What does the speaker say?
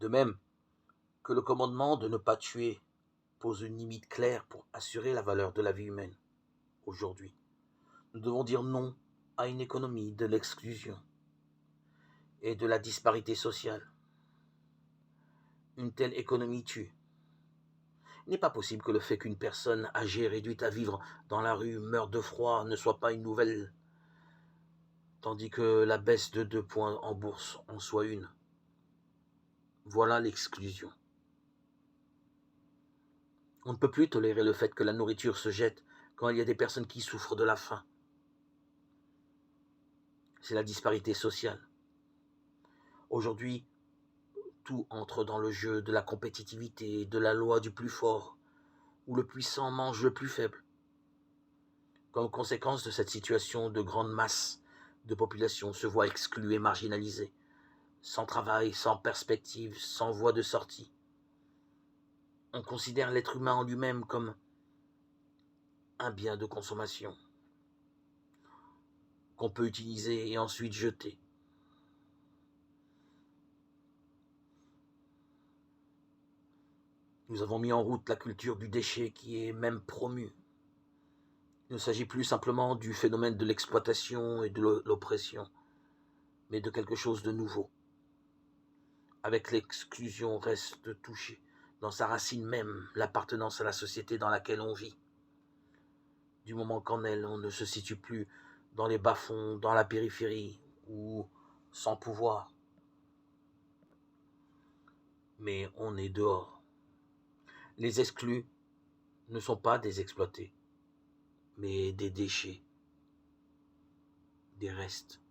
De même que le commandement de ne pas tuer pose une limite claire pour assurer la valeur de la vie humaine. Aujourd'hui, nous devons dire non à une économie de l'exclusion et de la disparité sociale. Une telle économie tue. Il n'est pas possible que le fait qu'une personne âgée réduite à vivre dans la rue meure de froid ne soit pas une nouvelle, tandis que la baisse de 2 points en bourse en soit une. Voilà l'exclusion. On ne peut plus tolérer le fait que la nourriture se jette quand il y a des personnes qui souffrent de la faim. C'est la disparité sociale. Aujourd'hui, tout entre dans le jeu de la compétitivité, de la loi du plus fort, où le puissant mange le plus faible. Comme conséquence de cette situation, de grandes masses de population se voient exclues et marginalisées, sans travail, sans perspective, sans voie de sortie. On considère l'être humain en lui-même comme un bien de consommation qu'on peut utiliser et ensuite jeter. Nous avons mis en route la culture du déchet qui est même promue. Il ne s'agit plus simplement du phénomène de l'exploitation et de l'oppression, mais de quelque chose de nouveau. Avec l'exclusion reste touchée, dans sa racine même, l'appartenance à la société dans laquelle on vit. Du moment qu'en elle, on ne se situe plus dans les bas-fonds, dans la périphérie, ou sans pouvoir. Mais on est dehors. Les exclus ne sont pas des exploités, mais des déchets, des restes.